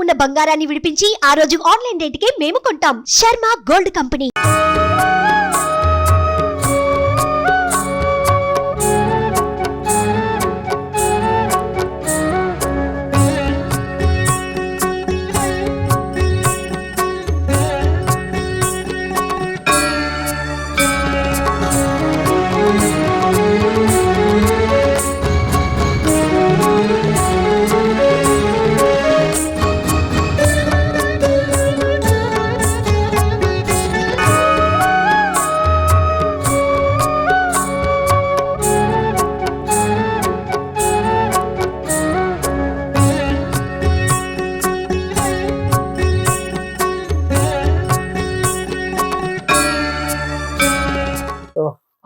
ఉన్న బంగారాన్ని విడిపించి ఆ రోజు ఆన్లైన్ రేటుకే మేము కొంటాం. Sharma gold company.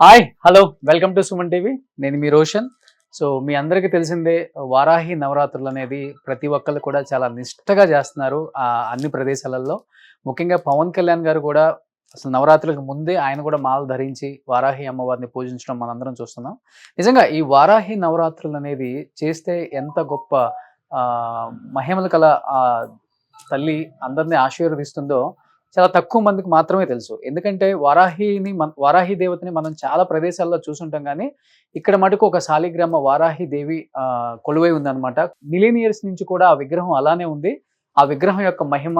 Hi hello welcome to Suman TV. నేను మీ రోషన్. సో మీ అందరికీ తెలిసిందే, వారాహి నవరాత్రులు అనేది ప్రతి ఒక్కళ్ళు కూడా చాలా నిష్టగా చేస్తున్నారు అన్ని ప్రదేశాలలో. ముఖ్యంగా పవన్ కళ్యాణ్ గారు కూడా అసలు నవరాత్రులకు ముందే ఆయన కూడా మాల ధరించి వారాహి అమ్మవారిని పూజించడం మనందరం చూస్తున్నాం. నిజంగా ఈ వారాహి నవరాత్రులు అనేది చేస్తే ఎంత గొప్ప మహిమలు కల తల్లి అందరినీ ఆశీర్వదిస్తుందో చాలా తక్కువ మందికి మాత్రమే తెలుసు. ఎందుకంటే వారాహి దేవతని మనం చాలా ప్రదేశాల్లో చూసుంటాం, కానీ ఇక్కడ మటుకు ఒక శాలిగ్రామ వారాహి దేవి కొలువై ఉందన్నమాట. మిలీనియర్స్ నుంచి కూడా ఆ విగ్రహం అలానే ఉంది. ఆ విగ్రహం యొక్క మహిమ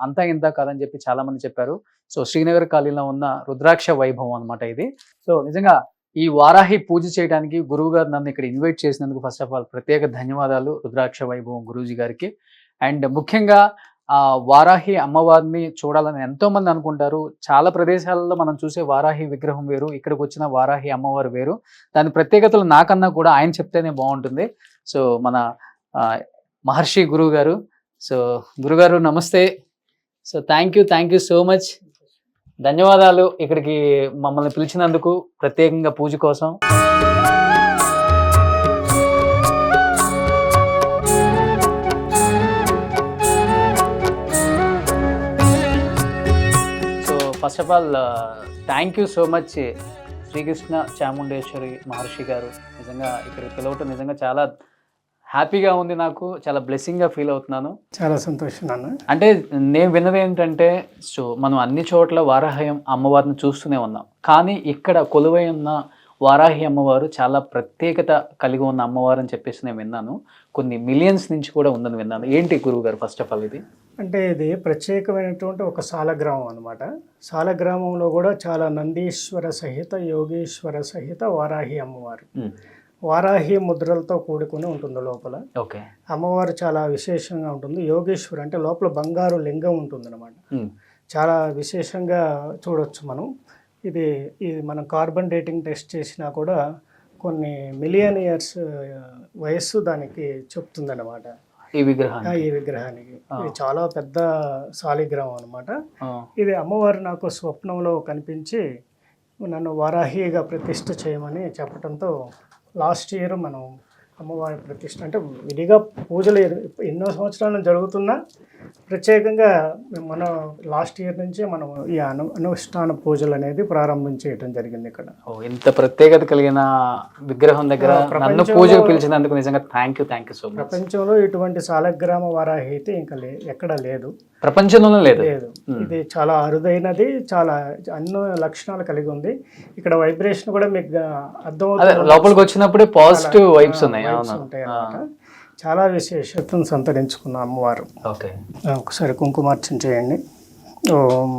అంతా ఇంత కాదని చెప్పి చాలా మంది చెప్పారు. సో శ్రీనగర్ కాలనీలో ఉన్న రుద్రాక్ష వైభవం అనమాట ఇది. సో నిజంగా ఈ వారాహి పూజ చేయడానికి గురువు గారు నన్ను ఇక్కడ ఇన్వైట్ చేసినందుకు ఫస్ట్ ఆఫ్ ఆల్ ప్రత్యేక ధన్యవాదాలు గురుద్రాక్ష వైభవం గురూజీ గారికి. అండ్ ముఖ్యంగా వారాహి అమ్మవారిని చూడాలని ఎంతో మంది అనుకుంటారు. చాలా ప్రదేశాలలో మనం చూసే వారాహి విగ్రహం వేరు, ఇక్కడికి వచ్చిన వారాహి అమ్మవారు వేరు. దాని ప్రత్యేకతలు నాకన్నా కూడా ఆయన చెప్తేనే బాగుంటుంది. సో మన మహర్షి గురువు గారు. సో గురుగారు నమస్తే. So thank you so much. ధన్యవాదాలు ఇక్కడికి మమ్మల్ని పిలిచినందుకు, ప్రత్యేకంగా పూజ కోసం. First of all thank you so much Srikrishna Chamundeshwari Maharshi గారు. నిజంగా ఇక్కడికి పిలవటం నిజంగా చాలా హ్యాపీగా ఉంది, నాకు చాలా బ్లెస్సింగ్గా ఫీల్ అవుతున్నాను. చాలా సంతోషం అన్న. అంటే నేను విన్నది ఏంటంటే, సో మనం అన్ని చోట్ల వారాహి అమ్మవారిని చూస్తూనే ఉన్నాం, కానీ ఇక్కడ కొలువై ఉన్న వారాహి అమ్మవారు చాలా ప్రత్యేకత కలిగి ఉన్న అమ్మవారు అని చెప్పేసి నేను విన్నాను. కొన్ని మిలియన్స్ నుంచి కూడా ఉందని విన్నాను. ఏంటి గురువు గారు ఫస్ట్ ఆఫ్ ఆల్ ఇది? అంటే ఇది ప్రత్యేకమైనటువంటి ఒక సాలగ్రామం అనమాట. సాలగ్రామంలో కూడా చాలా నందీశ్వర సహిత, యోగేశ్వర సహిత వారాహి అమ్మవారు. వారాహి ముద్రలతో కూడుకుని ఉంటుంది లోపల. ఓకే. అమ్మవారు చాలా విశేషంగా ఉంటుంది. యోగేశ్వరి అంటే లోపల బంగారు లింగం ఉంటుంది అనమాట. చాలా విశేషంగా చూడొచ్చు మనం. ఇది మనం కార్బన్ డేటింగ్ టెస్ట్ చేసినా కూడా కొన్ని మిలియన్ ఇయర్స్ వయస్సు దానికి చెప్తుందన్నమాట ఈ విగ్రహానికి. ఇది చాలా పెద్ద శాలిగ్రామం అనమాట. ఇది అమ్మవారు నాకు స్వప్నంలో కనిపించి నన్ను వారాహిగా ప్రతిష్ఠ చేయమని చెప్పడంతో లాస్ట్ ఇయర్ మనం అమ్మవారి ప్రతిష్ఠ అంటే విడిగా పూజలు ఎన్నో సంవత్సరాలు జరుగుతున్నా ప్రత్యేకంగా మన లాస్ట్ ఇయర్ నుంచి మనం ఈ అనుష్ఠాన పూజలు అనేది ప్రారంభించేయటం జరిగింది ఇక్కడ. ఇంత ప్రత్యేకత కలిగిన విగ్రహం దగ్గర నన్ను పూజకు పిలిచినందుకు నిజంగా థ్యాంక్ యూ సో మచ్. ప్రపంచంలో ఇటువంటి సాలగ్రామ వారాహి అయితే ఇంకా ఎక్కడ లేదు, ప్రపంచంలోనే లేదు. ఇది చాలా అరుదైనది, చాలా అన్నో లక్షణాలు కలిగి ఉంది. ఇక్కడ వైబ్రేషన్ కూడా మీకు అర్థమవుతుంది, లోపలికి వచ్చినప్పుడే పాజిటివ్ వైబ్స్ ఉంటాయి అన్నమాట. చాలా విశేషతను సంతరించుకున్న అమ్మవారు. ఓకే, ఒకసారి కుంకుమార్చన చేయండి. ఓం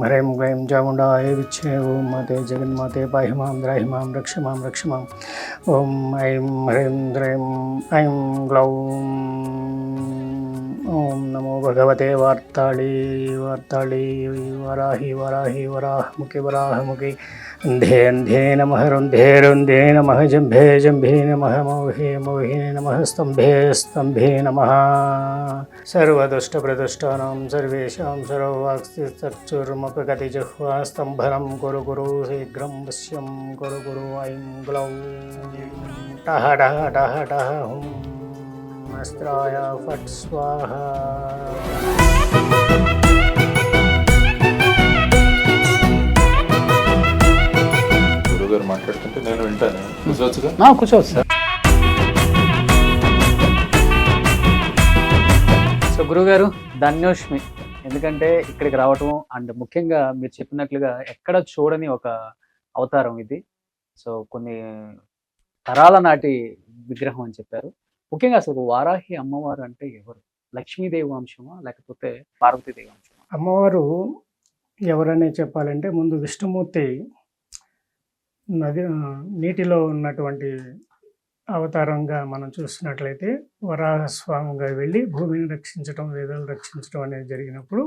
హ్రైం హ్రైం చాముండాయ విచ్చే ఓం మాతే జగన్మాతే పాహిమాం ద్రాహిమాం రక్షమాం రక్షమాం. ఓం ఐం హ్రైం హ్రైం ఐం గ్లౌం. ఓం నమో భగవతే వార్తాళి వరాహి వరాహముఖి వరాహముఖి. రుంధే రుంధే నమః రుంధే రుంధే నమః జంభే జంభే నమః మౌహే మౌహే నమః స్తంభే స్తంభే నమః. సర్వదుష్టప్రదుష్టానాం సర్వేషాం సర్వవాక్స్థితర్చుర్మపగతి జిహ్వా స్తంభనం కురు కురు శీఘ్రం వశ్యం కురు కురు. ఐం గ్లౌం టహ టహ టహ టహ హుం అస్త్రాయ ఫట్ స్వాహ. గురుగారు మాట్లాడుతుంటే నేను వింటాను. కూర్చోవచ్చుగా? కూర్చోవచ్చు సార్. సో గురుగారు ధన్యోష్మి, ఎందుకంటే ఇక్కడికి రావటం అండ్ ముఖ్యంగా మీరు చెప్పినట్లుగా ఎక్కడ చూడని ఒక అవతారం ఇది. సో కొన్ని తరాల నాటి విగ్రహం అని చెప్పారు. ముఖ్యంగా అసలు వారాహి అమ్మవారు అంటే ఎవరు? లక్ష్మీదేవి వంశమా లేకపోతే పార్వతీదేవి వంశమా? అమ్మవారు ఎవరనే చెప్పాలంటే ముందు విష్ణుమూర్తి నీటిలో ఉన్నటువంటి అవతారంగా మనం చూసినట్లయితే వరాహస్వామిగా వెళ్ళి భూమిని రక్షించడం, వేదాలు రక్షించడం అనేది జరిగినప్పుడు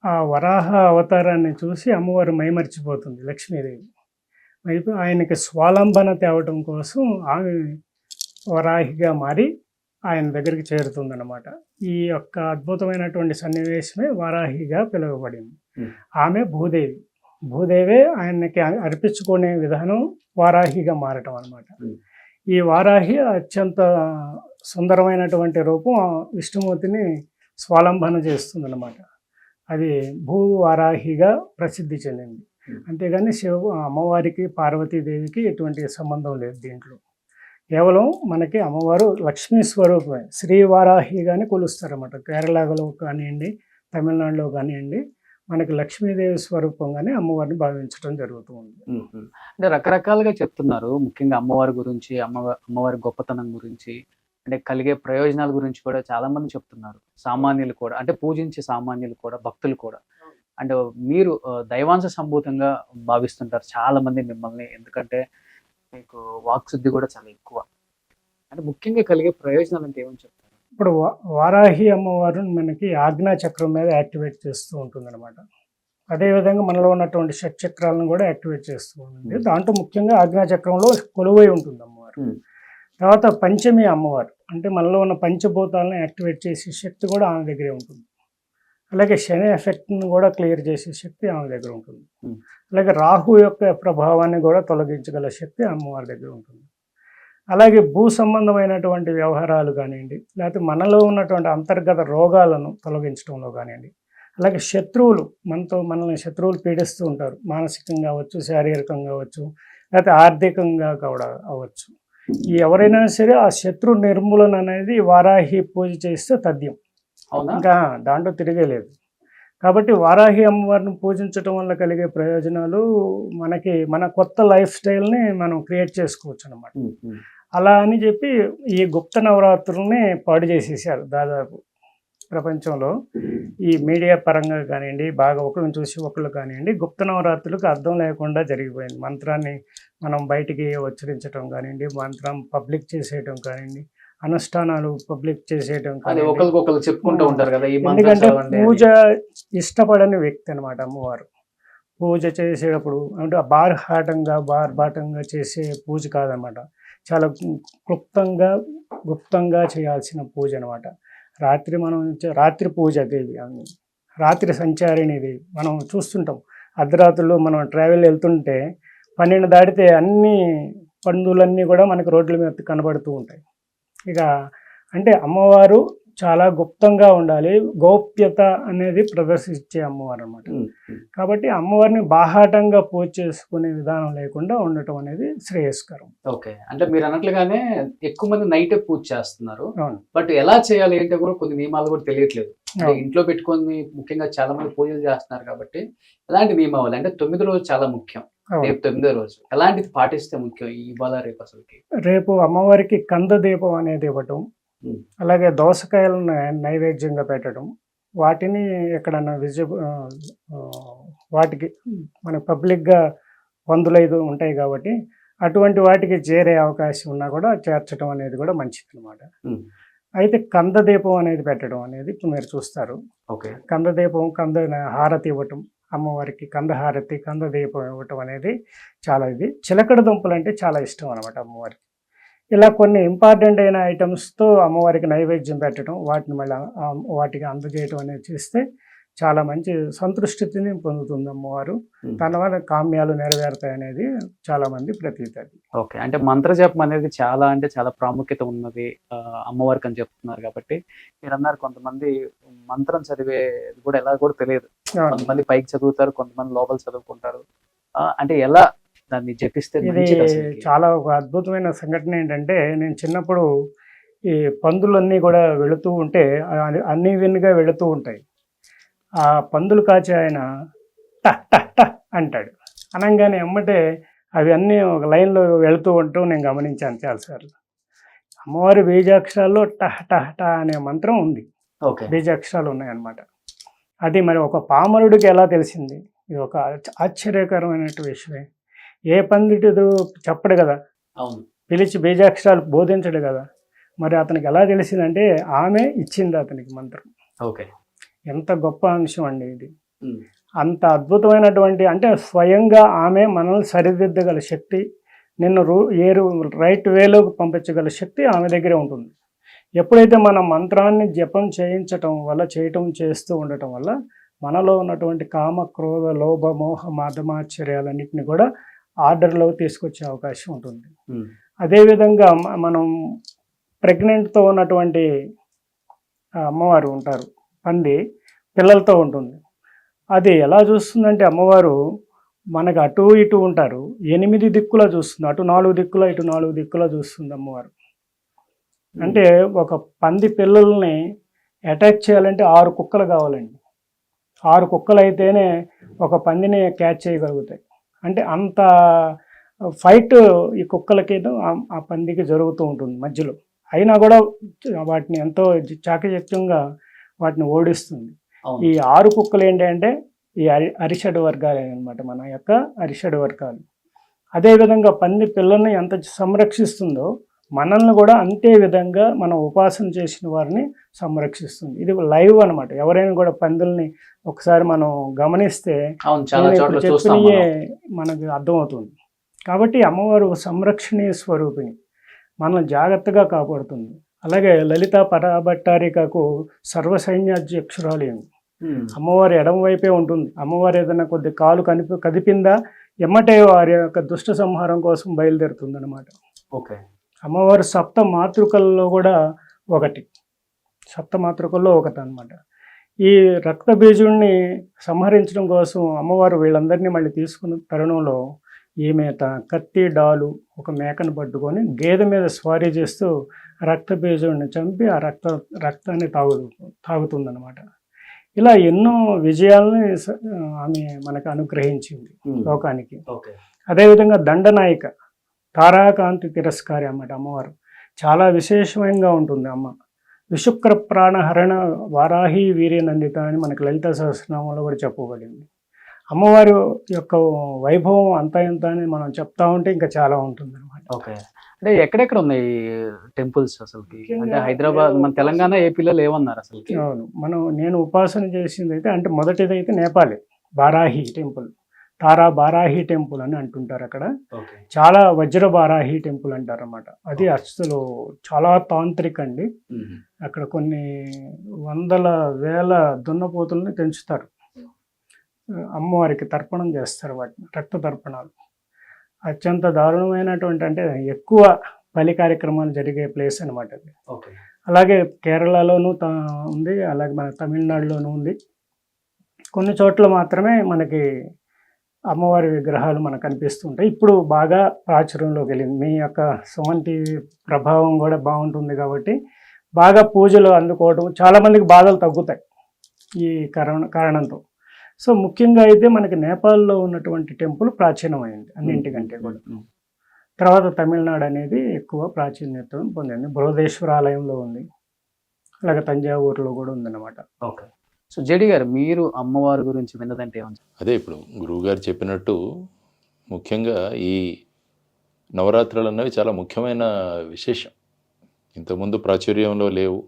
ఆ వరాహ అవతారాన్ని చూసి అమ్మవారు మైమర్చిపోతుంది లక్ష్మీదేవి. అయితే ఆయనకి స్వాలంబన తేవటం కోసం ఆమె వరాహిగా మారి ఆయన దగ్గరికి చేరుతుందన్నమాట. ఈ యొక్క అద్భుతమైనటువంటి సన్నివేశమే వారాహిగా పిలువబడింది. ఆమె భూదేవి. భూదేవే ఆయనకి అర్పించుకునే విధానం వారాహిగా మారటం అన్నమాట. ఈ వారాహి అత్యంత సుందరమైనటువంటి రూపం విష్ణుమూర్తిని స్వాలంబన చేస్తుందన్నమాట. అది భూ వారాహిగా ప్రసిద్ధి చెందింది. అంతేగాని అమ్మవారికి పార్వతీదేవికి ఎటువంటి సంబంధం లేదు దీంట్లో. కేవలం మనకి అమ్మవారు లక్ష్మీ స్వరూపమే. శ్రీ వారాహిగానే కొలుస్తారన్నమాట. కేరళలో కానివ్వండి, తమిళనాడులో కానివ్వండి, మనకి లక్ష్మీదేవి స్వరూపంగానే అమ్మవారిని భావించడం జరుగుతుంది. అంటే రకరకాలుగా చెప్తున్నారు, ముఖ్యంగా అమ్మవారి గురించి, అమ్మవారి గొప్పతనం గురించి, అంటే కలిగే ప్రయోజనాల గురించి కూడా చాలా మంది చెప్తున్నారు. సామాన్యులు కూడా, అంటే పూజించే సామాన్యులు కూడా, భక్తులు కూడా. అంటే మీరు దైవాంశ సంభూతంగా భావిస్తుంటారు చాలా మంది మిమ్మల్ని, ఎందుకంటే మీకు వాక్శుద్ధి కూడా చాలా ఎక్కువ. అంటే ముఖ్యంగా కలిగే ప్రయోజనాలు అంటే ఏమని చెప్తారు? ఇప్పుడు వారాహి అమ్మవారు మనకి ఆజ్ఞా చక్రం మీద యాక్టివేట్ చేస్తూ ఉంటుంది అనమాట. అదేవిధంగా మనలో ఉన్నటువంటి షట్చక్రాలను కూడా యాక్టివేట్ చేస్తూ ఉంటుంది. దాంట్లో ముఖ్యంగా ఆజ్ఞా చక్రంలో కొలువై ఉంటుంది అమ్మవారు. తర్వాత పంచమి అమ్మవారు, అంటే మనలో ఉన్న పంచభూతాలను యాక్టివేట్ చేసే శక్తి కూడా ఆమె దగ్గరే ఉంటుంది. అలాగే శని ఎఫెక్ట్ని కూడా క్లియర్ చేసే శక్తి ఆమె దగ్గర ఉంటుంది. అలాగే రాహు యొక్క ప్రభావాన్ని కూడా తొలగించగల శక్తి అమ్మవారి దగ్గర ఉంటుంది. అలాగే భూ సంబంధమైనటువంటి వ్యవహారాలు కానివ్వండి, లేకపోతే మనలో ఉన్నటువంటి అంతర్గత రోగాలను తొలగించడంలో కానివ్వండి, అలాగే శత్రువులు, మనల్ని శత్రువులు పీడిస్తూ ఉంటారు, మానసికంగా అవ్వచ్చు, శారీరకంగా అవ్వచ్చు, లేకపోతే ఆర్థికంగా కూడా అవ్వచ్చు. ఎవరైనా సరే ఆ శత్రు నిర్మూలన అనేది వారాహి పూజ చేస్తే తథ్యం. ఇంకా దాంట్లో తిరిగేలేదు. కాబట్టి వారాహి అమ్మవారిని పూజించడం వల్ల కలిగే ప్రయోజనాలు మన కొత్త లైఫ్ స్టైల్ని మనం క్రియేట్ చేసుకోవచ్చు అన్నమాట. అలా అని చెప్పి ఈ గుప్త నవరాత్రుల్ని పాడు చేసేసారు దాదాపు ప్రపంచంలో. ఈ మీడియా పరంగా కానివ్వండి, బాగా ఒకళ్ళని చూసి ఒకళ్ళు కానివ్వండి, గుప్త నవరాత్రులకు అర్థం లేకుండా జరిగిపోయింది. మంత్రాన్ని మనం బయటికి ఉచ్చరించడం కానివ్వండి, మంత్రం పబ్లిక్ చేసేయటం కానివ్వండి, అనుష్ఠానాలు పబ్లిక్ చేసేయటం ఒకరికొకరు చెప్పుకుంటూ ఉంటారు కదా. ఎందుకంటే పూజ ఇష్టపడని వ్యక్తి అనమాట అమ్మవారు. పూజ చేసేటప్పుడు అంటే బార్బాటంగా చేసే పూజ కాదనమాట. చాలా గుప్తంగా చేయాల్సిన పూజ అనమాట. రాత్రి పూజ దేవి, రాత్రి సంచారిణి దేవి. మనం చూస్తుంటాం అర్ధరాత్రులు మనం ట్రావెల్ వెళ్తుంటే 12 దాటితే అన్ని పండులన్నీ కూడా మనకు రోడ్ల మీద కనబడుతూ ఉంటాయి. ఇక అంటే అమ్మవారు చాలా గుప్తంగా ఉండాలి, గోప్యత అనేది ప్రదర్శించే అమ్మవారు అనమాట. కాబట్టి అమ్మవారిని బాహాటంగా పూజ చేసుకునే విధానం లేకుండా ఉండటం అనేది శ్రేయస్కరం. ఓకే, అంటే మీరు అన్నట్లుగానే ఎక్కువ మంది నైటే పూజ చేస్తున్నారు, బట్ ఎలా చేయాలి ఏంటో కూడా కొన్ని నియమాలు కూడా తెలియట్లేదు. అంటే ఇంట్లో పెట్టుకొని ముఖ్యంగా చాలా మంది పూజలు చేస్తున్నారు కాబట్టి ఎలాంటి నియమాలు అంటే 9వ రోజు చాలా ముఖ్యం. రేపు 9వ రోజు ఎలాంటిది పాటిస్తే ముఖ్యం ఇవాళ రేపు? అసలుకి రేపు అమ్మవారికి కంద దీపం అనేది ఇవ్వటం, అలాగే దోసకాయలను నైవేద్యంగా పెట్టడం, వాటిని ఎక్కడన్నా వాటికి మన పబ్లిక్గా పందులైదు ఉంటాయి కాబట్టి అటువంటి వాటికి చేరే అవకాశం ఉన్నా కూడా చేర్చడం అనేది కూడా మంచిది అనమాట. అయితే కంద దీపం అనేది పెట్టడం అనేది ఇప్పుడు మీరు చూస్తారు. ఓకే, కంద దీపం, కంద హారతి ఇవ్వటం, అమ్మవారికి కంద హారతి, కంద దీపం ఇవ్వటం అనేది చాలా చిలకడ దుంపలు అంటే చాలా ఇష్టం అనమాట అమ్మవారికి. ఇలా కొన్ని ఇంపార్టెంట్ అయిన ఐటమ్స్తో అమ్మవారికి నైవేద్యం పెట్టడం, వాటిని మళ్ళీ వాటికి అందజేయటం అనేది చేస్తే చాలా మంచి సంతృష్టిని పొందుతుంది అమ్మవారు. తన వల్ల కామ్యాలు నెరవేరుతాయి అనేది చాలా మంది ప్రతీతి. ఓకే, అంటే మంత్రజపం అనేది చాలా ప్రాముఖ్యత ఉన్నది అమ్మవారికి అని చెప్తున్నారు కాబట్టి మీరు అన్నారు కొంతమంది మంత్రం చదివేది కూడా ఎలా కూడా తెలియదు. కొంతమంది పైకి చదువుతారు, కొంతమంది లోపల చదువుకుంటారు. అంటే ఎలా దాన్ని జపిస్తే? ఇది చాలా ఒక అద్భుతమైన సంఘటన ఏంటంటే, నేను చిన్నప్పుడు ఈ పందులన్నీ కూడా వెళుతూ ఉంటే అన్ఈవెన్గా వెళుతూ ఉంటాయి. ఆ పందులు కాచే ఆయన టహ్ టహ్ టహ్ అంటాడు. అనగానే ఎమ్మటే అవి అన్నీ ఒక లైన్లో వెళుతూ ఉంటూ నేను గమనించాను చాలాసార్లు. అమ్మవారి బీజాక్షరాల్లో టహ్ టహ్ టహ్ అనే మంత్రం ఉంది, ఓకే. బీజాక్షరాలు ఉన్నాయన్నమాట. అది మరి ఒక పామరుడికి ఎలా తెలిసింది? ఇది ఒక ఆశ్చర్యకరమైనటువంటి విషయమే. ఏ పండితుడు చెప్పడు కదా, అవును. పిలిచి బీజాక్షరాలు బోధించడు కదా. మరి అతనికి ఎలా తెలిసిందంటే ఆమె ఇచ్చింది అతనికి మంత్రం. ఓకే. ఎంత గొప్ప అంశం అండి ఇది. అంత అద్భుతమైనటువంటి, అంటే స్వయంగా ఆమె మనల్ని సరిదిద్దగల శక్తి, నిన్ను రైట్ వేలోకి పంపించగల శక్తి ఆమె దగ్గరే ఉంటుంది. ఎప్పుడైతే మనం మంత్రాన్ని జపం చేస్తూ ఉండటం వల్ల మనలో ఉన్నటువంటి కామ, క్రోధ, లోభ, మోహ, మదమాశ్చర్యాలన్నింటినీ కూడా ఆర్డర్లో తీసుకొచ్చే అవకాశం ఉంటుంది. అదేవిధంగా మనం ప్రెగ్నెంట్తో ఉన్నటువంటి అమ్మవారు ఉంటారు, పంది పిల్లలతో ఉంటుంది. అది ఎలా చూస్తుందంటే అమ్మవారు మనకు అటు ఇటు ఉంటారు, 8 దిక్కులా చూస్తుంది. అటు 4 దిక్కులా, ఇటు 4 దిక్కులా చూస్తుంది అమ్మవారు. అంటే ఒక పంది పిల్లల్ని అటాక్ చేయాలంటే 6 కుక్కలు కావాలండి. 6 కుక్కలు అయితేనే ఒక పందిని క్యాచ్ చేయగలుగుతాయి. అంటే అంత ఫైట్ ఈ కుక్కలకి ఆ పందికి జరుగుతూ ఉంటుంది మధ్యలో. అయినా కూడా వాటిని ఎంతో చాకచక్యంగా వాటిని ఓడిస్తుంది. ఈ 6 కుక్కలు ఏంటంటే ఈ అరిషడ్ వర్గాలే అనమాట, మన యొక్క అరిషడ్ వర్గాలు. అదేవిధంగా పంది పిల్లల్ని ఎంత సంరక్షిస్తుందో మనల్ని కూడా అంతే విధంగా మనం ఉపాసన చేసిన వారిని సంరక్షిస్తుంది. ఇది లైవ్ అనమాట. ఎవరైనా కూడా పందుల్ని ఒకసారి మనం గమనిస్తే చెప్పినయే మనకు అర్థమవుతుంది. కాబట్టి అమ్మవారు సంరక్షణీయ స్వరూపిణి, మనల్ని జాగ్రత్తగా కాపాడుతుంది. అలాగే లలిత పరాభట్టారికకు సర్వసైన్యాధ్యక్షురాలు ఏమి, అమ్మవారి ఎడమ వైపే ఉంటుంది. అమ్మవారు ఏదైనా కొద్ది కాలు కదిపిందా ఎమ్మటే వారి యొక్క దుష్ట సంహారం కోసం బయలుదేరుతుంది అనమాట. ఓకే. అమ్మవారు సప్త మాతృకల్లో కూడా ఒకటి, అనమాట. ఈ రక్త బీజుడిని సంహరించడం కోసం అమ్మవారు వీళ్ళందరినీ మళ్ళీ తీసుకున్న తరుణంలో ఈమె కత్తి, డాలు, ఒక మేకను పట్టుకొని గేదె మీద స్వారీ చేస్తూ రక్త బీజుడిని చంపి ఆ రక్తాన్ని తాగుతుందన్నమాట. ఇలా ఎన్నో విజయాలని ఆమె మనకు అనుగ్రహించింది లోకానికి. అదేవిధంగా దండనాయిక, తారాకాంతి తిరస్కారి అన్నమాట అమ్మవారు. చాలా విశేషంగా ఉంటుంది అమ్మ. విశుక్ర ప్రాణహరణ వారాహి వీర్యనందిత అని మనకు లలిత సహస్రనామంలో కూడా చెప్పబడింది. అమ్మవారి యొక్క వైభవం అంతా ఇంత అని మనం చెప్తా ఉంటే ఇంకా చాలా ఉంటుంది అనమాట. ఓకే. అంటే ఎక్కడెక్కడ ఉన్నాయి టెంపుల్స్ అసలు? అంటే హైదరాబాద్, మన తెలంగాణ, ఏపీలో లేవన్నారు అసలు? అవును, నేను ఉపాసన చేసింది అయితే, అంటే మొదటిదైతే నేపాలే, బారాహి టెంపుల్, తారా బారాహి టెంపుల్ అని అంటుంటారు అక్కడ. చాలా వజ్ర బారాహి టెంపుల్ అంటారు అన్నమాట. అది అసలు చాలా తాంత్రిక అండి. అక్కడ కొన్ని వందల వేల దున్నపోతుల్ని పెంచుతారు, అమ్మవారికి తర్పణం చేస్తారు, వాటిని రక్త తర్పణాలు. అత్యంత దారుణమైనటువంటి, అంటే ఎక్కువ బలి కార్యక్రమాలు జరిగే ప్లేస్ అనమాట అది. అలాగే కేరళలోనూ ఉంది, అలాగే మన తమిళనాడులోనూ ఉంది. కొన్ని చోట్ల మాత్రమే మనకి అమ్మవారి విగ్రహాలు మనకు కనిపిస్తుంటాయి. ఇప్పుడు బాగా ప్రాచుర్యంలోకి వెళ్ళింది. మీ యొక్క సుమన్ టీవీ ప్రభావం కూడా బాగుంటుంది కాబట్టి బాగా పూజలు అందుకోవడం, చాలామందికి బాధలు తగ్గుతాయి ఈ కారణంతో. సో ముఖ్యంగా అయితే మనకి నేపాల్లో ఉన్నటువంటి టెంపుల్ ప్రాచీనమైంది అన్నింటికంటే కూడా. తర్వాత తమిళనాడు అనేది ఎక్కువ ప్రాచీన్యత పొందింది. బృహదేశ్వర ఆలయంలో ఉంది, అలాగే తంజావూరులో కూడా ఉందన్నమాట. ఓకే. సో జేడి గారు, మీరు అమ్మవారి గురించి విన్నదంటే ఏమన్నా? అదే ఇప్పుడు గురువు గారు చెప్పినట్టు ముఖ్యంగా ఈ నవరాత్రులు అన్నవి చాలా ముఖ్యమైన విశేషం. ఇంతకుముందు ప్రాచుర్యంలో లేవు,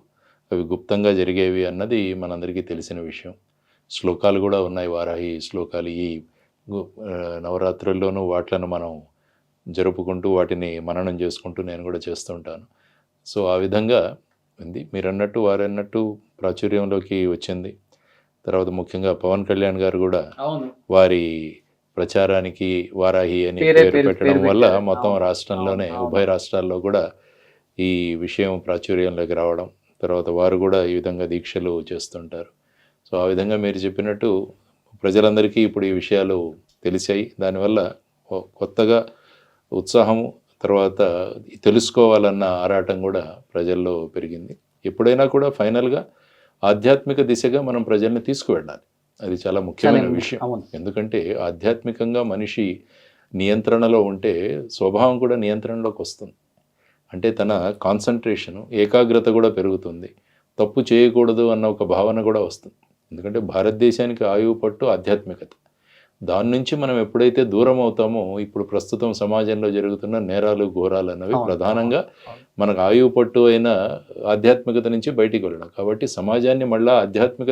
అవి గుప్తంగా జరిగేవి అన్నది మనందరికీ తెలిసిన విషయం. శ్లోకాలు కూడా ఉన్నాయి, వారాహి శ్లోకాలు. ఈ నవరాత్రుల్లోనూ వాటిలను మనం జరుపుకుంటూ వాటిని మననం చేసుకుంటూ నేను కూడా చేస్తూ ఉంటాను. సో ఆ విధంగా ఉంది. మీరు అన్నట్టు వారు అన్నట్టు ప్రాచుర్యంలోకి వచ్చింది. తర్వాత ముఖ్యంగా పవన్ కళ్యాణ్ గారు కూడా వారి ప్రచారానికి వారాహి అని పేరు పెట్టడం వల్ల మొత్తం రాష్ట్రంలోనే, ఉభయ రాష్ట్రాల్లో కూడా ఈ విషయం ప్రాచుర్యంలోకి రావడం, తర్వాత వారు కూడా ఈ విధంగా దీక్షలు చేస్తుంటారు. సో ఆ విధంగా మీరు చెప్పినట్టు ప్రజలందరికీ ఇప్పుడు ఈ విషయాలు తెలిసాయి. దానివల్ల కొత్తగా ఉత్సాహము, తర్వాత తెలుసుకోవాలన్న ఆరాటం కూడా ప్రజల్లో పెరిగింది. ఎప్పుడైనా కూడా ఫైనల్గా ఆధ్యాత్మిక దిశగా మనం ప్రజల్ని తీసుకువెళ్ళాలి. అది చాలా ముఖ్యమైన విషయం. అవును. ఎందుకంటే ఆధ్యాత్మికంగా మనిషి నియంత్రణలో ఉంటే స్వభావం కూడా నియంత్రణలోకి వస్తుంది. అంటే తన కాన్సన్ట్రేషను, ఏకాగ్రత కూడా పెరుగుతుంది. తప్పు చేయకూడదు అన్న ఒక భావన కూడా వస్తుంది. ఎందుకంటే భారతదేశానికి ఆయువు పట్టు ఆధ్యాత్మికత. దాని నుంచి మనం ఎప్పుడైతే దూరం అవుతామో, ఇప్పుడు ప్రస్తుతం సమాజంలో జరుగుతున్న నేరాలు, ఘోరాలు అన్నవి ప్రధానంగా మనకు ఆయువు పట్టు అయిన ఆధ్యాత్మికత నుంచి బయటికి వెళ్ళడం. కాబట్టి సమాజాన్ని మళ్ళీ ఆధ్యాత్మిక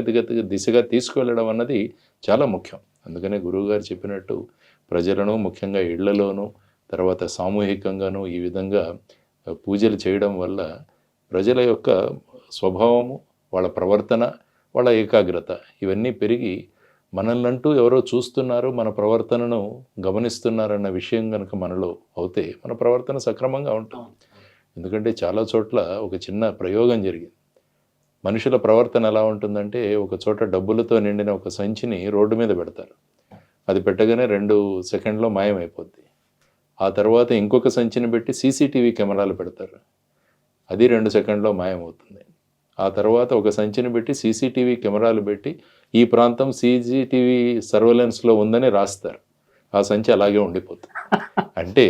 దిశగా తీసుకువెళ్ళడం అన్నది చాలా ముఖ్యం. అందుకనే గురువుగారు చెప్పినట్టు ప్రజలను, ముఖ్యంగా ఇళ్లలోనూ, తర్వాత సామూహికంగానూ ఈ విధంగా పూజలు చేయడం వల్ల ప్రజల యొక్క స్వభావము, వాళ్ళ ప్రవర్తన, వాళ్ళ ఏకాగ్రత ఇవన్నీ పెరిగి మనల్నంటూ ఎవరో చూస్తున్నారు, మన ప్రవర్తనను గమనిస్తున్నారన్న విషయం కనుక మనలో అవుతే మన ప్రవర్తన సక్రమంగా ఉంటుంది. ఎందుకంటే చాలా చోట్ల ఒక చిన్న ప్రయోగం జరిగింది. మనుషుల ప్రవర్తన ఎలా ఉంటుందంటే, ఒక చోట డబ్బులతో నిండిన ఒక సంచిని రోడ్డు మీద పెడతారు. అది పెట్టగానే 2 సెకండ్లో మాయమైపోద్ది. ఆ తర్వాత ఇంకొక సంచిని పెట్టి సీసీటీవీ కెమెరాలు పెడతారు. అది 2 సెకండ్లో మాయమవుతుంది. ఆ తర్వాత ఒక సంచిని పెట్టి సీసీటీవీ కెమెరాలు పెట్టి ఈ ప్రాంతం సీసీటీవీ సర్వేలెన్స్లో ఉందని రాస్తారు. ఆ సంచి అలాగే ఉండిపోతుంది. అంటే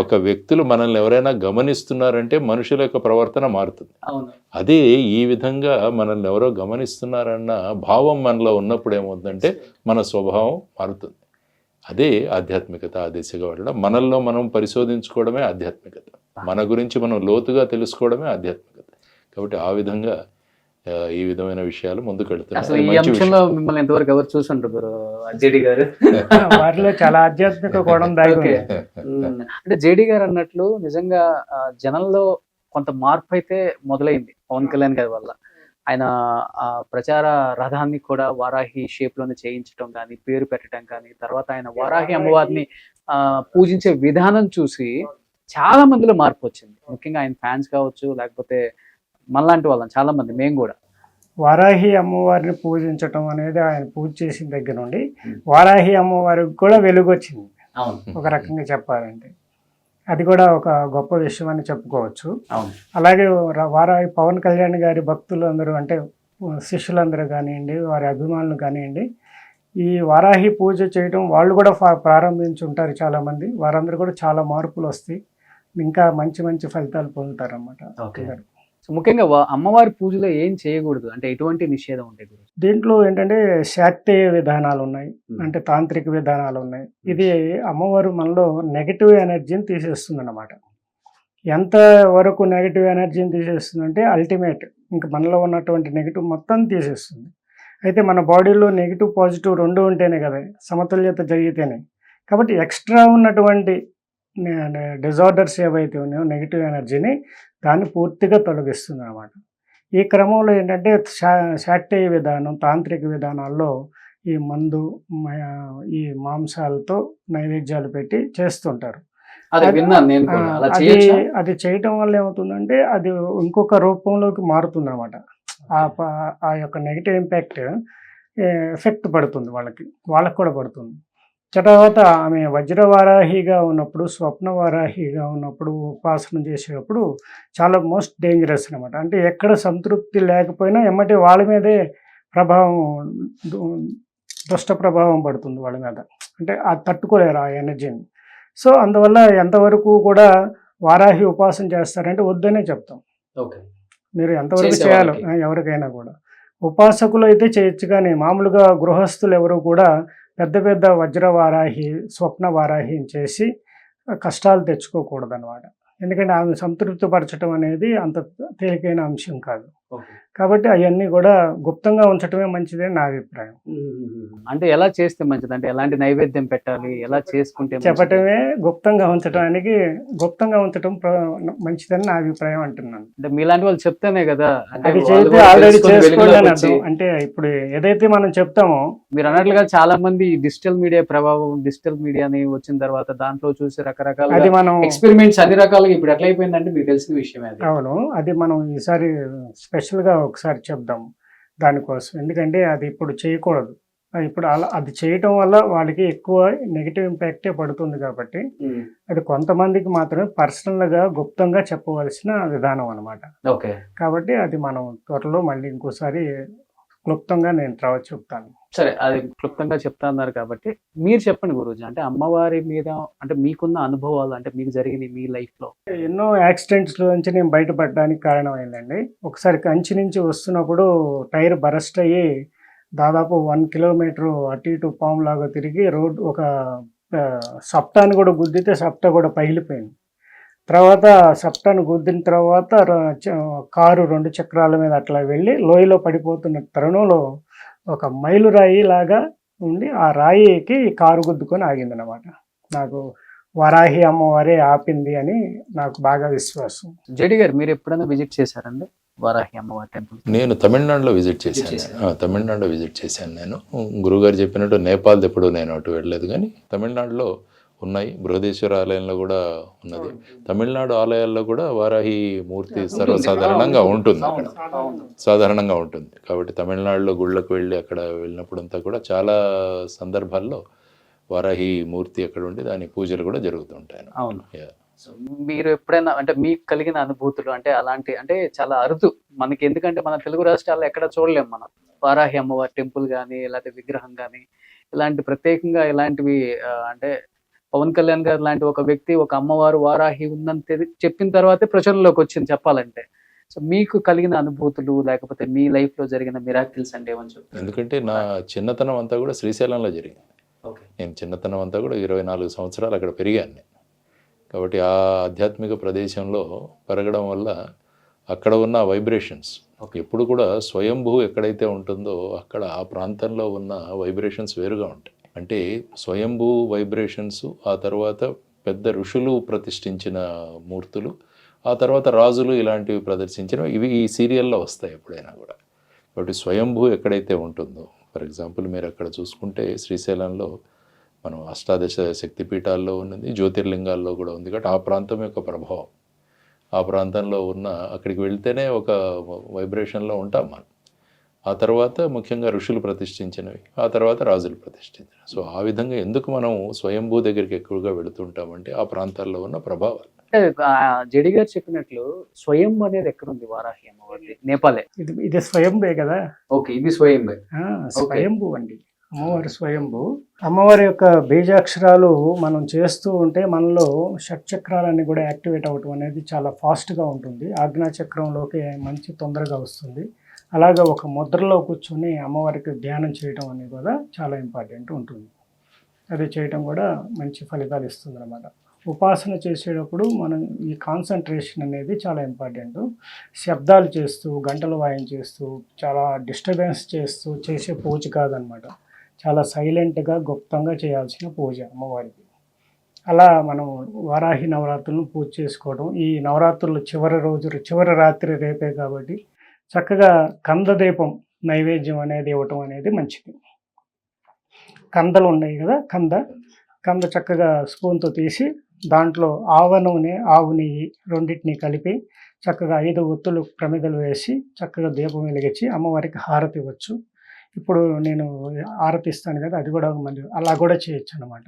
ఒక వ్యక్తులు మనల్ని ఎవరైనా గమనిస్తున్నారంటే మనుషుల యొక్క ప్రవర్తన మారుతుంది. అదే ఈ విధంగా మనల్ని ఎవరో గమనిస్తున్నారన్న భావం మనలో ఉన్నప్పుడు ఏమవుతుందంటే మన స్వభావం మారుతుంది. అదే ఆధ్యాత్మికత. ఆ దిశగా వెళ్ళడం, మనల్లో మనం పరిశోధించుకోవడమే ఆధ్యాత్మికత. మన గురించి మనం లోతుగా తెలుసుకోవడమే ఆధ్యాత్మికత. కాబట్టి ఆ విధంగా ఈ విధమైన విషయాలు ముందుకు అసలు ఈ అంశంలో మిమ్మల్ని ఎంతవరకు ఎవరు చూసుంటారు జేడి గారు? వారిలో చాలా ఆధ్యాత్మిక కోణం దాగి ఉంది. అంటే జేడి గారు అన్నట్లు నిజంగా జనంలో కొంత మార్పు అయితే మొదలైంది పవన్ కళ్యాణ్ గారి వల్ల. ఆయన ప్రచార రథాన్ని కూడా వారాహి షేప్ లోనే చేయించడం కానీ, పేరు పెట్టడం కానీ, తర్వాత ఆయన వారాహి అమ్మవారిని పూజించే విధానం చూసి చాలా మందిలో మార్పు వచ్చింది. ముఖ్యంగా ఆయన ఫ్యాన్స్ కావచ్చు, లేకపోతే మనలాంటి వాళ్ళని చాలా మంది, మేము కూడా. వారాహి అమ్మవారిని పూజించటం అనేది ఆయన పూజ చేసిన దగ్గర నుండి వారాహి అమ్మవారికి కూడా వెలుగు వచ్చింది. ఒక రకంగా చెప్పాలంటే అది కూడా ఒక గొప్ప విషయం అని చెప్పుకోవచ్చు. అలాగే వారాహి పవన్ కళ్యాణ్ గారి భక్తులు అందరూ, అంటే శిష్యులందరూ కానివ్వండి, వారి అభిమానులు కానివ్వండి, ఈ వారాహి పూజ చేయడం వాళ్ళు కూడా ప్రారంభించుంటారు చాలామంది. వారందరూ కూడా చాలా మార్పులు వస్తాయి, ఇంకా మంచి మంచి ఫలితాలు పొందుతారు అన్నమాట. ముఖ్యంగా అమ్మవారి పూజలో ఏం చేయకూడదు, అంటే ఎటువంటి నిషేధం ఉంటాయి? దీంట్లో ఏంటంటే శాక్తేయ విధానాలు ఉన్నాయి, అంటే తాంత్రిక విధానాలు ఉన్నాయి. ఇది అమ్మవారు మనలో నెగిటివ్ ఎనర్జీని తీసేస్తుంది అన్నమాట. ఎంత వరకు నెగిటివ్ ఎనర్జీని తీసేస్తుంది అంటే అల్టిమేట్ ఇంకా మనలో ఉన్నటువంటి నెగిటివ్ మొత్తం తీసేస్తుంది. అయితే మన బాడీలో నెగిటివ్ పాజిటివ్ 2 ఉంటేనే కదా సమతుల్యత జరిగితేనే. కాబట్టి ఎక్స్ట్రా ఉన్నటువంటి డిజార్డర్స్ ఏవైతే ఉన్నాయో నెగిటివ్ ఎనర్జీని దాన్ని పూర్తిగా తొలగిస్తుంది అన్నమాట. ఈ క్రమంలో ఏంటంటే శాక్తేయ విధానం, తాంత్రిక విధానాల్లో ఈ మందు, ఈ మాంసాలతో నైవేద్యాలు పెట్టి చేస్తుంటారు. అది చేయటం వల్ల ఏమవుతుందంటే అది ఇంకొక రూపంలోకి మారుతుంది అనమాట. ఆ యొక్క నెగిటివ్ ఇంపాక్ట్ ఎఫెక్ట్ పడుతుంది వాళ్ళకి కూడా పడుతుంది. తర్వాత ఆమె వజ్రవారాహిగా ఉన్నప్పుడు, స్వప్న వారాహిగా ఉన్నప్పుడు, ఉపాసన చేసేటప్పుడు చాలా మోస్ట్ డేంజరస్ అనమాట. అంటే ఎక్కడ సంతృప్తి లేకపోయినా ఎమ్మటి వాళ్ళ మీదే దుష్ట ప్రభావం పడుతుంది వాళ్ళ మీద. అంటే అది తట్టుకోలేరు ఆ ఎనర్జీని. సో అందువల్ల ఎంతవరకు కూడా వారాహి ఉపాసన చేస్తారంటే వద్దనే చెప్తాం. మీరు ఎంతవరకు చేయాలో ఎవరికైనా కూడా. ఉపాసకులు అయితే చేయొచ్చు, కానీ మామూలుగా గృహస్థులు ఎవరు కూడా పెద్ద పెద్ద వజ్రవారాహి, స్వప్న వారాహిని చేసి కష్టాలు తెచ్చుకోకూడదు అనమాట. ఎందుకంటే ఆమె సంతృప్తిపరచడం అనేది అంత తేలికైన అంశం కాదు. కాబట్టి అవన్నీ కూడా గుప్తంగా ఉంచడమే మంచిదని నా అభిప్రాయం. అంటే ఎలా చేస్తే మంచిది, అంటే ఎలాంటి నైవేద్యం పెట్టాలి, ఎలా చేసుకుంటే చెప్పటమే గుప్తంగా ఉంచడం మంచిదని నా అభిప్రాయం అంటున్నాను. అంటే మీలాంటి వాళ్ళు చెప్తేనే కదా అది చేస్తే ఆల్రెడీ చేసుకోవాలని అర్థం. అంటే ఇప్పుడు ఏదైతే మనం చెప్తామో, మీరు అన్నట్లుగా చాలా మంది డిజిటల్ మీడియా ప్రభావం, డిజిటల్ మీడియాని వచ్చిన తర్వాత దాంట్లో చూసి రకరకాల అది మనం ఎక్స్పెరిమెంట్స్ అన్ని రకాలుగా ఇప్పుడు ఎట్లా అయిపోయిందంటే మీకు తెలిసిన విషయమే. అవును, అది మనం ఈసారి స్పెషల్గా ఒకసారి చెప్దాం దానికోసం. ఎందుకంటే అది ఇప్పుడు చేయకూడదు. ఇప్పుడు అలా అది చేయటం వల్ల వాళ్ళకి ఎక్కువ నెగిటివ్ ఇంపాక్టే పడుతుంది కాబట్టి అది కొంతమందికి మాత్రమే పర్సనల్గా గుప్తంగా చెప్పవలసిన విధానం అనమాట. ఓకే. కాబట్టి అది మనం త్వరలో మళ్ళీ ఇంకోసారి క్లుప్తంగా నేను చెప్తాను. సరే, అది క్లుప్తంగా చెప్తా అన్నారు కాబట్టి మీరు చెప్పండి గురూజీ. అంటే అమ్మవారి మీద అంటే మీకున్న అనుభవాలు, అంటే మీకు జరిగింది మీ లైఫ్ లో. ఎన్నో యాక్సిడెంట్స్ నుంచి నేను బయటపడడానికి కారణం అయిందండి. ఒకసారి కంచి నుంచి వస్తున్నప్పుడు టైర్ బరస్ట్ అయ్యి దాదాపు 1 కిలోమీటర్ అటు ఇటు పాములాగా తిరిగి రోడ్ ఒక సప్తాన్ని కూడా గుద్దితే సప్తా కూడా పగిలిపోయింది. తర్వాత సప్తాన్ని గుద్దిన తర్వాత కారు 2 చక్రాల మీద అట్లా వెళ్ళి లోయలో పడిపోతున్న తరుణంలో ఒక మైలురాయి లాగా ఉండి ఆ రాయికి కారు గుద్దుకొని ఆగిందనమాట. నాకు వరాహి అమ్మవారే ఆపింది అని నాకు బాగా విశ్వాసం. జేడి గారు, మీరు ఎప్పుడైనా విజిట్ చేశారండి వారాహి అమ్మవారి టెంపుల్? నేను తమిళనాడులో విజిట్ చేశాను. తమిళనాడులో విజిట్ చేశాను నేను. గురుగారు చెప్పినట్టు నేపాల్ ఎప్పుడు నేను అటు వెళ్ళలేదు, కానీ తమిళనాడులో ఉన్నాయి. బృహదేశ్వర ఆలయంలో కూడా ఉన్నది. తమిళనాడు ఆలయాల్లో కూడా వారాహి మూర్తి సర్వసాధారణంగా ఉంటుంది, అక్కడ సాధారణంగా ఉంటుంది. కాబట్టి తమిళనాడులో గుళ్ళకు వెళ్ళి అక్కడ వెళ్ళినప్పుడంతా కూడా చాలా సందర్భాల్లో వారాహి మూర్తి అక్కడ ఉండి దాని పూజలు కూడా జరుగుతుంటాయి. అవును. సో మీరు ఎప్పుడైనా అంటే మీకు కలిగిన అనుభూతులు అంటే అలాంటి అంటే చాలా అరుదు మనకి, ఎందుకంటే మన తెలుగు రాష్ట్రాల్లో ఎక్కడ చూడలేము మనం వారాహి అమ్మవారి టెంపుల్ కానీ లేకపోతే విగ్రహం కానీ ఇలాంటి ప్రత్యేకంగా ఇలాంటివి. అంటే పవన్ కళ్యాణ్ గారు లాంటి ఒక వ్యక్తి ఒక అమ్మవారు వారాహి ఉందని చెప్పిన తర్వాతే ప్రచురణలోకి వచ్చింది చెప్పాలంటే. సో మీకు కలిగిన అనుభూతులు లేకపోతే మీ లైఫ్ లో జరిగిన మిరాకిల్స్ అంటే ఏమని చెప్తారు? ఎందుకంటే నా చిన్నతనం అంతా కూడా శ్రీశైలంలో జరిగింది. నేను చిన్నతనం అంతా కూడా 24 సంవత్సరాలు అక్కడ పెరిగాను నేను. కాబట్టి ఆ ఆధ్యాత్మిక ప్రదేశంలో పెరగడం వల్ల అక్కడ ఉన్న వైబ్రేషన్స్ ఎప్పుడు కూడా స్వయంభూ ఎక్కడైతే ఉంటుందో అక్కడ ఆ ప్రాంతంలో ఉన్న వైబ్రేషన్స్ వేరుగా ఉంటాయి. అంటే స్వయంభూ వైబ్రేషన్స్, ఆ తర్వాత పెద్ద ఋషులు ప్రతిష్ఠించిన మూర్తులు, ఆ తర్వాత రాజులు ఇలాంటివి ప్రదర్శించినవి ఇవి ఈ సీరియల్లో వస్తాయి ఎప్పుడైనా కూడా. కాబట్టి స్వయంభూ ఎక్కడైతే ఉంటుందో, ఫర్ ఎగ్జాంపుల్ మీరు అక్కడ చూసుకుంటే శ్రీశైలంలో మనం అష్టాదశ శక్తిపీఠాల్లో ఉన్నది, జ్యోతిర్లింగాల్లో కూడా ఉంది. కాబట్టి ఆ ప్రాంతం యొక్క ప్రభావం, ఆ ప్రాంతంలో ఉన్న అక్కడికి వెళ్తేనే ఒక వైబ్రేషన్లో ఉంటాం మనం. ఆ తర్వాత ముఖ్యంగా ఋషులు ప్రతిష్ఠించినవి, ఆ తర్వాత రాజులు ప్రతిష్ఠించినవి. సో ఆ విధంగా ఎందుకు మనం స్వయంభూ దగ్గరికి ఎక్కువగా వెళుతుంటామంటే ఆ ప్రాంతాల్లో ఉన్న ప్రభావాలు. అంటే జేడి గారు చెప్పినట్లు స్వయం అనేది ఎక్కడ ఉంది వారాహి అమ్మవారి? నేపాలే. ఇది స్వయంభే కదా. ఓకే, ఇది స్వయంభే. స్వయంభూ అండి, అమ్మవారి స్వయంభూ. అమ్మవారి యొక్క బీజాక్షరాలు మనం చేస్తూ ఉంటే మనలో షట్చక్రాలన్నీ కూడా యాక్టివేట్ అవ్వటం అనేది చాలా ఫాస్ట్గా ఉంటుంది. ఆజ్ఞాచక్రంలోకి మంచి తొందరగా వస్తుంది. అలాగే ఒక ముద్రలో కూర్చొని అమ్మవారికి ధ్యానం చేయడం అనేది కూడా చాలా ఇంపార్టెంట్ ఉంటుంది. అది చేయటం కూడా మంచి ఫలితాలు ఇస్తుంది అన్నమాట. ఉపాసన చేసేటప్పుడు మనం ఈ కాన్సన్ట్రేషన్ అనేది చాలా ఇంపార్టెంట్. శబ్దాలు చేస్తూ గంటలు వాయించేస్తూ చాలా డిస్టర్బెన్స్ చేస్తూ చేసే పూజ కాదనమాట. చాలా సైలెంట్గా గుప్తంగా చేయాల్సిన పూజ అమ్మవారికి. అలా మనం వారాహి నవరాత్రులను పూజ చేసుకోవడం. ఈ నవరాత్రులు చివరి రాత్రి రేపే కాబట్టి చక్కగా కందదీపం నైవేద్యం అనేది ఇవ్వటం అనేది మంచిది. కందలు ఉన్నాయి కదా, కంద చక్కగా స్పూన్తో తీసి దాంట్లో ఆవ నూనె, ఆవు నెయ్యి రెండింటిని కలిపి చక్కగా 5 ఒత్తులు ప్రమిదలు వేసి చక్కగా దీపం వెలిగించి అమ్మవారికి హారతి ఇవ్వచ్చు. ఇప్పుడు నేను హారతి ఇస్తాను కదా, అది కూడా మళ్ళీ అలా కూడా చేయొచ్చు అనమాట.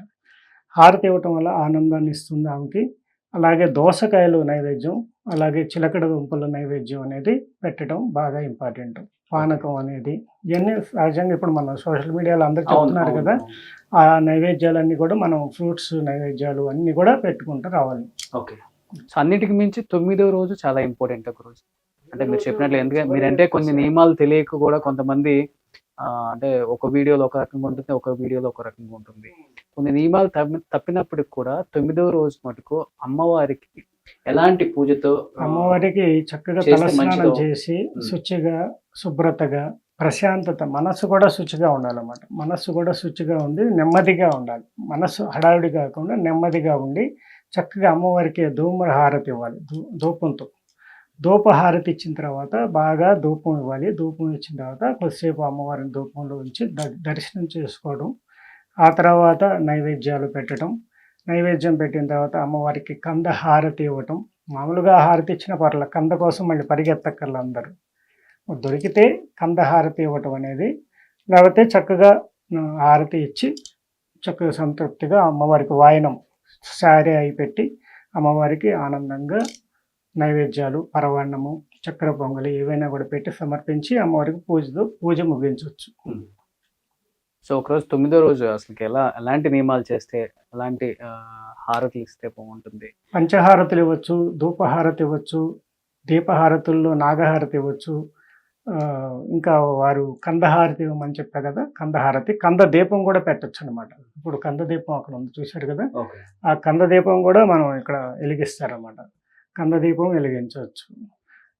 హారతి ఇవ్వటం వల్ల ఆనందాన్ని ఇస్తుంది ఆమెకి. అలాగే దోసకాయలు నైవేద్యం, అలాగే చిలకడ దుంపల నైవేద్యం అనేది పెట్టడం బాగా ఇంపార్టెంట్. పానకం అనేది ఇవన్నీ సహజంగా ఇప్పుడు మనం సోషల్ మీడియాలో అందరూ చెప్తున్నారు కదా, ఆ నైవేద్యాలన్నీ కూడా మనం ఫ్రూట్స్ నైవేద్యాలు అన్నీ కూడా పెట్టుకుంటూ రావాలి. ఓకే. సో అన్నిటికి మించి 9వ రోజు చాలా ఇంపార్టెంట్ రోజు. అంటే మీరు చెప్పినట్లు, ఎందుకంటే మీరంటే కొన్ని నియమాలు తెలియక కూడా కొంతమంది అంటే ఒక వీడియోలో ఒక రకంగా ఉంటుంది, ఒక వీడియోలో ఒక రకంగా ఉంటుంది. కొన్ని నియమాలు తప్పినప్పటికి కూడా 9వ రోజు మటుకు అమ్మవారికి ఎలాంటి పూజతో అమ్మవారికి చక్కగా తలస్నానం చేసి శుచిగా శుభ్రతగా ప్రశాంతత, మనస్సు కూడా శుచిగా ఉండాలన్నమాట. మనస్సు కూడా శుచిగా ఉండి నెమ్మదిగా ఉండాలి. మనస్సు హడావిడి కాకుండా నెమ్మదిగా ఉండి చక్కగా అమ్మవారికి ధూమహారతి ఇవ్వాలి. ధూపంతో ధూపహారతి ఇచ్చిన తర్వాత బాగా ధూపం ఇవ్వాలి. ధూపం ఇచ్చిన తర్వాత కొద్దిసేపు అమ్మవారిని ధూపంలో ఉంచి దర్శనం చేసుకోవడం. ఆ తర్వాత నైవేద్యాలు పెట్టడం. నైవేద్యం పెట్టిన తర్వాత అమ్మవారికి కంద హారతి ఇవ్వటం. మామూలుగా హారతి ఇచ్చిన పర్ల, కంద కోసం మళ్ళీ పరిగెత్తక్కర్లు అందరూ. దొరికితే కంద హారతి ఇవ్వటం అనేది, లేకపోతే చక్కగా హారతి ఇచ్చి చక్కగా సంతృప్తిగా అమ్మవారికి వాయనం శారీ అయి పెట్టి అమ్మవారికి ఆనందంగా నైవేద్యాలు, పరవాన్నము, చక్కెర పొంగలి ఏవైనా కూడా పెట్టి సమర్పించి అమ్మవారికి పూజ ముగించవచ్చు. సో ఒకరోజు 9వ రోజు అసలు ఎలాంటి నియమాలు చేస్తే ఎలాంటి హారతులు ఇస్తే బాగుంటుంది? పంచహారతులు ఇవ్వచ్చు, ధూపహారతి ఇవ్వచ్చు, దీపహారతుల్లో నాగహారతి ఇవ్వచ్చు. ఇంకా వారు కందహారతి ఇవ్వమని చెప్పా కదా, కందహారతి, కంద దీపం కూడా పెట్టచ్చు అనమాట. ఇప్పుడు కంద దీపం అక్కడ ఉంది చూశారు కదా, ఆ కంద దీపం కూడా మనం ఇక్కడ వెలిగిస్తారన్నమాట. కంద దీపం వెలిగించవచ్చు.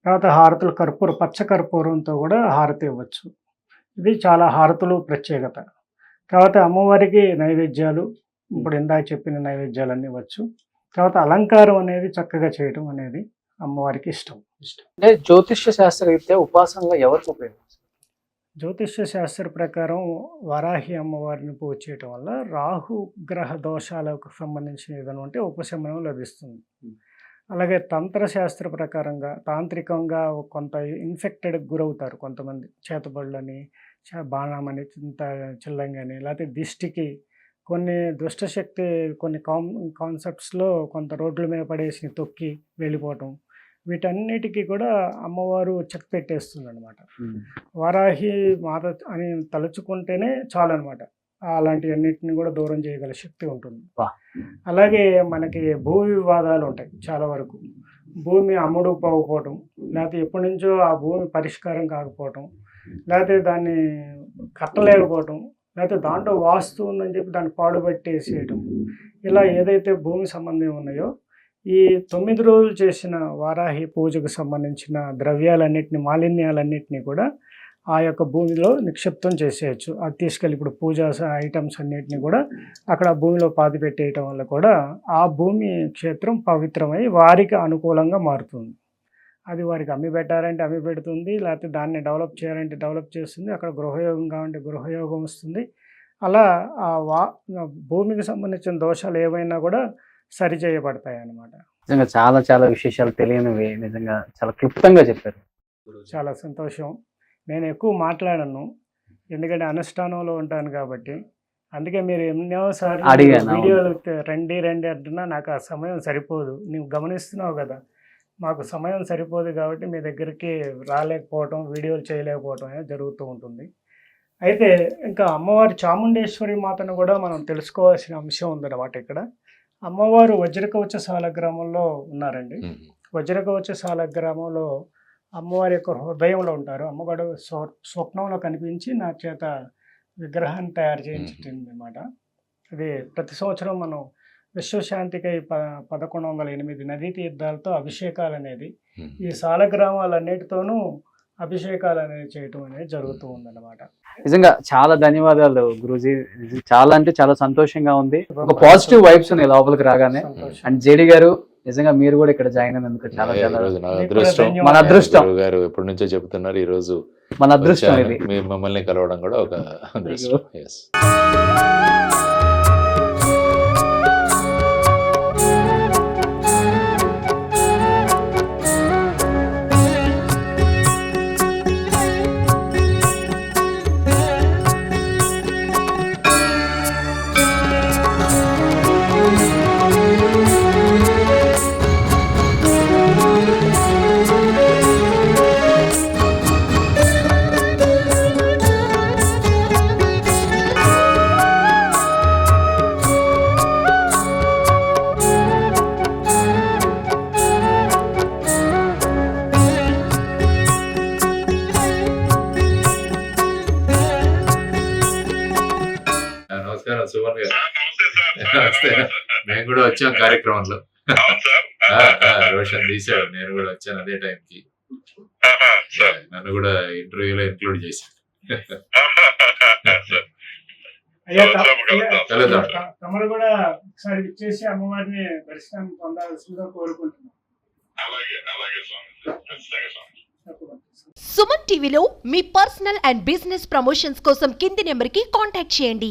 తర్వాత హారతులు పచ్చ కర్పూరంతో కూడా హారతి ఇవ్వచ్చు. ఇది చాలా హారతులు ప్రత్యేకత. తర్వాత అమ్మవారికి నైవేద్యాలు, ఇప్పుడు ఇందాక చెప్పిన నైవేద్యాలన్నీ ఇవ్వచ్చు. తర్వాత అలంకారం అనేది చక్కగా చేయడం అనేది అమ్మవారికి ఇష్టం. అంటే జ్యోతిష్య శాస్త్రరీత్యా ఉపాసనలో ఎవరికి ఉపయోగిస్తారు? జ్యోతిష్య శాస్త్ర ప్రకారం వారాహి అమ్మవారిని పూజ చేయటం వల్ల రాహు గ్రహ దోషాలకు సంబంధించిన ఏదైనా ఉంటే ఉపశమనం లభిస్తుంది. అలాగే తంత్రశాస్త్ర ప్రకారంగా తాంత్రికంగా కొంత ఇన్ఫెక్టెడ్కి గురవుతారు కొంతమంది. చేతబడులని, బాణమని, చిల్లంగని, లేకపోతే దిష్టికి, కొన్ని దుష్టశక్తి కొన్ని కాన్సెప్ట్స్లో కొంత రోడ్ల మీద పడేసి తొక్కి వెళ్ళిపోవటం, వీటన్నిటికీ కూడా అమ్మవారు చెక్ పెట్టేస్తుంది అనమాట. వారాహి మాత అని తలుచుకుంటేనే చాలు అనమాట, అలాంటివన్నిటిని కూడా దూరం చేయగల శక్తి ఉంటుంది. అలాగే మనకి భూ వివాదాలు ఉంటాయి చాలా వరకు. భూమి అమ్ముడు పోకపోవటం, లేకపోతే ఎప్పటి నుంచో ఆ భూమి పరిష్కారం కాకపోవటం, లేకపోతే దాన్ని కట్టలేకపోవటం, లేకపోతే దాంట్లో వాస్తు ఉందని చెప్పి దాన్ని పాడుబట్టేసేయటం, ఇలా ఏదైతే భూమి సంబంధం ఉన్నాయో ఈ 9 రోజులు చేసిన వారాహి పూజకు సంబంధించిన ద్రవ్యాలన్నింటినీ, మాలిన్యాలన్నింటినీ కూడా ఆ యొక్క భూమిలో నిక్షిప్తం చేసేయచ్చు. అది తీసుకెళ్ళి ఇప్పుడు పూజా ఐటమ్స్ అన్నిటిని కూడా అక్కడ భూమిలో పాతి పెట్టేయటం వల్ల కూడా ఆ భూమి క్షేత్రం పవిత్రమై వారికి అనుకూలంగా మారుతుంది. అది వారికి అమ్మి పెట్టారంటే అమ్మి పెడుతుంది, లేకపోతే దాన్ని డెవలప్ చేయాలంటే డెవలప్ చేస్తుంది, అక్కడ గృహయోగం కావాలంటే గృహయోగం వస్తుంది. అలా ఆ భూమికి సంబంధించిన దోషాలు ఏవైనా కూడా సరిచేయబడతాయి అన్నమాట. నిజంగా చాలా చాలా విశేషాలు తెలియనివి నిజంగా చాలా క్లుప్తంగా చెప్పారు. చాలా సంతోషం. నేను ఎక్కువ మాట్లాడను, ఎందుకంటే అనుష్ఠానంలో ఉంటాను కాబట్టి. అందుకే మీరు ఎన్నోసార్లు వీడియోలు రండి అంటున్నా నాకు ఆ సమయం సరిపోదు. నువ్వు గమనిస్తున్నావు కదా, మాకు సమయం సరిపోదు కాబట్టి మీ దగ్గరికి రాలేకపోవటం, వీడియోలు చేయలేకపోవటం అనేది జరుగుతూ ఉంటుంది. అయితే ఇంకా అమ్మవారి చాముండేశ్వరి మాతను కూడా మనం తెలుసుకోవాల్సిన అంశం ఉందన్నమాట. ఇక్కడ అమ్మవారు వజ్రకవచ సాలగ్రామంలో ఉన్నారండి. వజ్రకవచ సాలగ్రామంలో అమ్మవారి యొక్క హృదయంలో ఉంటారు. అమ్మవారు స్వప్నంలో కనిపించి నా చేత విగ్రహాన్ని తయారు చేయించింది అనమాట. అది ప్రతి సంవత్సరం మనం విశ్వశాంతికై 1108 నదీ తీర్థాలతో అభిషేకాలు అనేది, ఈ సాలగ్రామాలన్నిటితోనూ అభిషేకాలు అనేది చేయటం అనేది జరుగుతూ ఉందన్నమాట. నిజంగా చాలా ధన్యవాదాలు గురూజీ. చాలా అంటే చాలా సంతోషంగా ఉంది. ఒక పాజిటివ్ వైబ్స్ ఉన్నాయి లోపలికి రాగానే. అండ్ జేడి గారు, నిజంగా మీరు కూడా ఇక్కడ జాయిన్ అయినందుకు చాలా చాలా మన అదృష్టం గారు. ఎప్పటి నుంచో చెప్తున్నారు, ఈ రోజు మన అదృష్టం. ఇది మమ్మల్ని కలవడం కూడా ఒక అదృష్టం. సుమన్ గారు, మేము కూడా వచ్చాం కార్యక్రమంలో. రోషన్ తీసాడు, నేను కూడా వచ్చాను అదే టైంకి. నన్ను కూడా ఇంటర్వ్యూలో ఇంక్లూడ్ చేశాను. తమరు కూడా ఒకసారి ఇచ్చేసి అమ్మవారిని దర్శనం పొందాల్సిందిగా కోరుకుంటున్నాం. సుమన్ టీవీలో మీ పర్సనల్ అండ్ బిజినెస్ ప్రమోషన్స్ కోసం కింది నెంబర్కి కాంటాక్ట్ చేయండి.